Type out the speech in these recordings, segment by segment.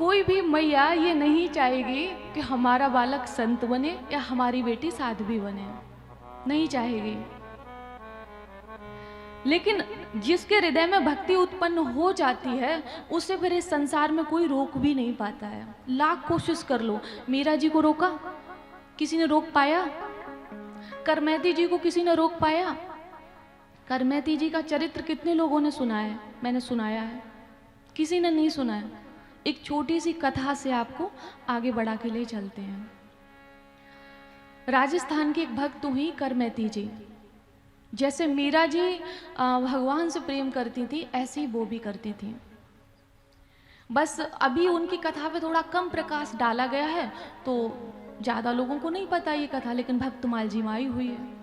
कोई भी मैया ये नहीं चाहेगी कि हमारा बालक संत बने या हमारी बेटी साध्वी बने, नहीं चाहेगी। लेकिन जिसके हृदय में भक्ति उत्पन्न हो जाती है उसे फिर इस संसार में कोई रोक भी नहीं पाता है। लाख कोशिश कर लो, मीरा जी को रोका, किसी ने रोक पाया? करमैती जी को किसी ने रोक पाया? करमैती जी का चरित्र कितने लोगों ने सुना है? मैंने सुनाया है, किसी ने नहीं सुनाया। एक छोटी सी कथा से आपको आगे बढ़ा के ले चलते हैं। राजस्थान के एक भक्त हुई करमैती जी। जैसे मीरा जी भगवान से प्रेम करती थी, ऐसे ही वो भी करती थी। बस अभी उनकी कथा पे थोड़ा कम प्रकाश डाला गया है, तो ज़्यादा लोगों को नहीं पता ये कथा, लेकिन भक्तमाल जी में आई हुई है।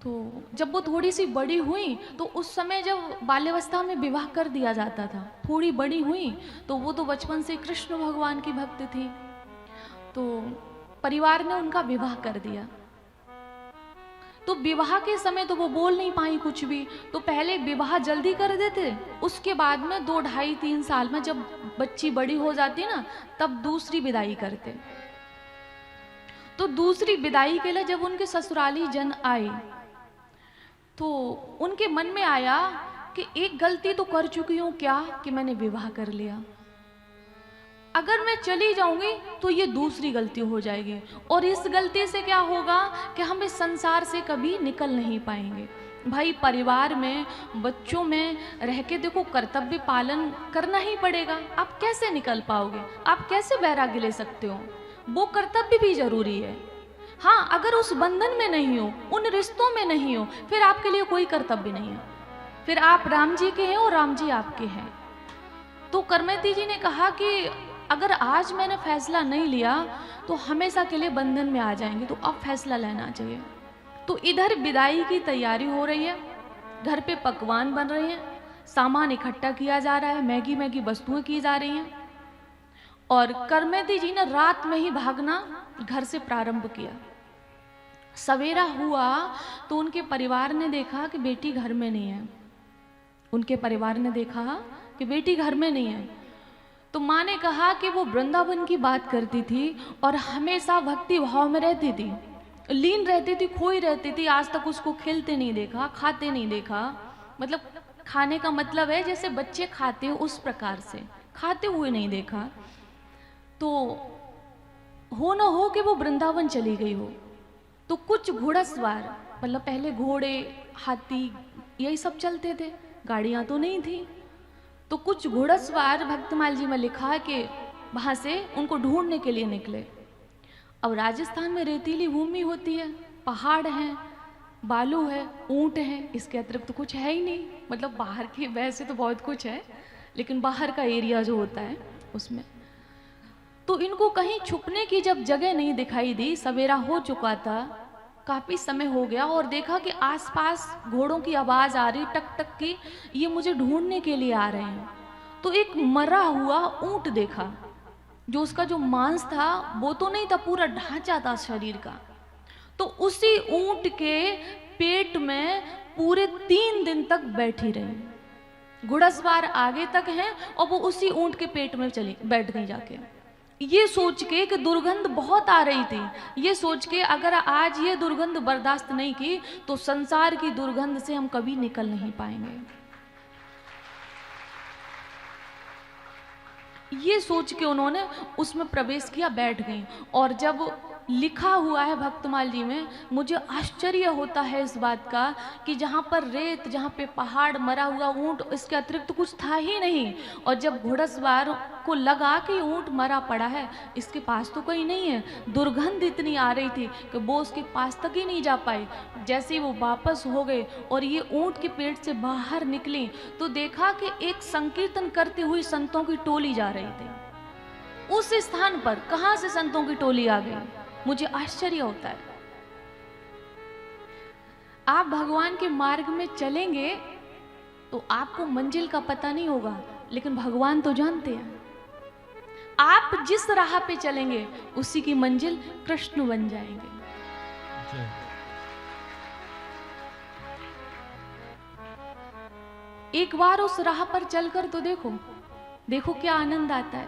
तो जब वो थोड़ी सी बड़ी हुई तो उस समय जब बाल्यावस्था में विवाह कर दिया जाता था, थोड़ी बड़ी हुई तो वो तो बचपन से कृष्ण भगवान की भक्त थी, तो परिवार ने उनका विवाह कर दिया। तो विवाह के समय तो वो बोल नहीं पाई कुछ भी, तो पहले विवाह जल्दी कर देते, उसके बाद में 2, 2.5, 3 साल में जब बच्ची बड़ी हो जाती ना, तब दूसरी विदाई करते। तो दूसरी विदाई के लिए जब उनके ससुराली जन आए तो उनके मन में आया कि एक गलती तो कर चुकी हूं क्या कि मैंने विवाह कर लिया, अगर मैं चली जाऊंगी तो ये दूसरी गलती हो जाएगी, और इस गलती से क्या होगा कि हम इस संसार से कभी निकल नहीं पाएंगे। भाई परिवार में, बच्चों में रह के देखो कर्तव्य पालन करना ही पड़ेगा, आप कैसे निकल पाओगे? आप कैसे वैराग्य ले सकते हो? वो कर्तव्य भी जरूरी है। हाँ, अगर उस बंधन में नहीं हो, उन रिश्तों में नहीं हो, फिर आपके लिए कोई कर्तव्य नहीं है, फिर आप राम जी के हैं और राम जी आपके हैं। तो करमैती जी ने कहा कि अगर आज मैंने फैसला नहीं लिया तो हमेशा के लिए बंधन में आ जाएंगे, तो अब फैसला लेना चाहिए। तो इधर विदाई की तैयारी हो रही है, घर पे पकवान बन रहे हैं, सामान इकट्ठा किया जा रहा है, मैगी मैगी वस्तुएं की जा रही हैं, और करमैती जी ने रात में ही भागना घर से प्रारंभ किया। सवेरा हुआ तो उनके परिवार ने देखा कि बेटी घर में नहीं है। उनके परिवार ने देखा कि बेटी घर में नहीं है, तो माँ ने कहा कि वो वृंदावन की बात करती थी और हमेशा भक्ति भाव में रहती थी, लीन रहती थी, खोई रहती थी, आज तक उसको खेलते नहीं देखा, खाते नहीं देखा। मतलब खाने का मतलब है जैसे बच्चे खाते हो उस प्रकार से खाते हुए नहीं देखा। तो हो न हो कि वो वृंदावन चली गई हो, तो कुछ घोड़सवार, मतलब पहले घोड़े, हाथी, यही सब चलते थे, गाड़ियाँ तो नहीं थी, तो कुछ घोड़सवार भक्तमाल जी में लिखा कि वहाँ से उनको ढूंढने के लिए निकले। अब राजस्थान में रेतीली भूमि होती है, पहाड़ हैं, बालू है, ऊंट है, इसके अतिरिक्त तो कुछ है ही नहीं। मतलब बाहर के वैसे तो बहुत कुछ है, लेकिन बाहर का एरिया जो होता है उसमें तो इनको कहीं छुपने की जब जगह नहीं दिखाई दी, सवेरा हो चुका था, काफी समय हो गया, और देखा कि आसपास घोड़ों की आवाज आ रही टक टक की, ये मुझे ढूंढने के लिए आ रहे हैं। तो एक मरा हुआ ऊंट देखा, जो उसका जो मांस था वो तो नहीं था, पूरा ढांचा था शरीर का। तो उसी ऊंट के पेट में पूरे 3 दिन तक बैठी रही। घुड़सवार आगे तक हैं और वो उसी ऊंट के पेट में चली बैठ गई जाके, ये सोच के कि दुर्गंध बहुत आ रही थी, ये सोच के अगर आज ये दुर्गंध बर्दाश्त नहीं की तो संसार की दुर्गंध से हम कभी निकल नहीं पाएंगे। ये सोच के उन्होंने उसमें प्रवेश किया, बैठ गई। और जब लिखा हुआ है भक्तमाल जी में, मुझे आश्चर्य होता है इस बात का कि जहाँ पर रेत, जहाँ पे पहाड़, मरा हुआ ऊंट, इसके अतिरिक्त तो कुछ था ही नहीं। और जब घोड़सवार को लगा कि ऊंट मरा पड़ा है, इसके पास तो कोई नहीं है, दुर्गंध इतनी आ रही थी कि वो उसके पास तक ही नहीं जा पाई। जैसे ही वो वापस हो गए और ये ऊंट के पेट से बाहर निकली तो देखा कि एक संकीर्तन करती हुई संतों की टोली जा रही थी। उस स्थान पर कहाँ से संतों की टोली आ गई, मुझे आश्चर्य होता है। आप भगवान के मार्ग में चलेंगे तो आपको मंजिल का पता नहीं होगा, लेकिन भगवान तो जानते हैं। आप जिस राह पे चलेंगे उसी की मंजिल कृष्ण बन जाएंगे। एक बार उस राह पर चलकर तो देखो, देखो क्या आनंद आता है।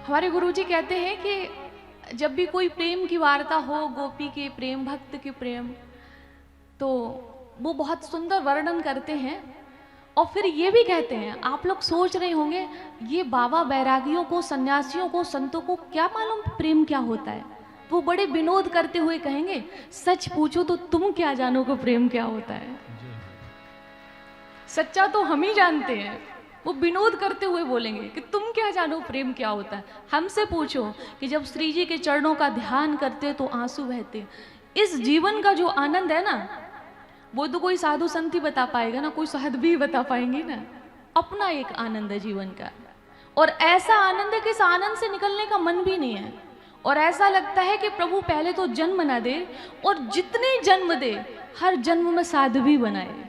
हमारे गुरुजी कहते हैं कि जब भी कोई प्रेम की वार्ता हो, गोपी के प्रेम, भक्त के प्रेम, तो वो बहुत सुंदर वर्णन करते हैं। और फिर ये भी कहते हैं, आप लोग सोच रहे होंगे ये बाबा बैरागियों को, सन्यासियों को, संतों को क्या मालूम प्रेम क्या होता है। वो बड़े विनोद करते हुए कहेंगे, सच पूछो तो तुम क्या जानो को प्रेम क्या होता है। सच्चा तो हम ही जानते हैं। वो विनोद करते हुए बोलेंगे कि तुम क्या जानो प्रेम क्या होता है। हमसे पूछो कि जब श्री जी के चरणों का ध्यान करते तो आंसू बहते। इस जीवन का जो आनंद है ना, वो तो कोई साधु संत ही बता पाएगा ना, कोई साधु भी बता पाएंगे ना। अपना एक आनंद है जीवन का, और ऐसा आनंद है कि इस आनंद से निकलने का मन भी नहीं है। और ऐसा लगता है कि प्रभु पहले तो जन्म ना दे, और जितने जन्म दे हर जन्म में साधु भी बनाए।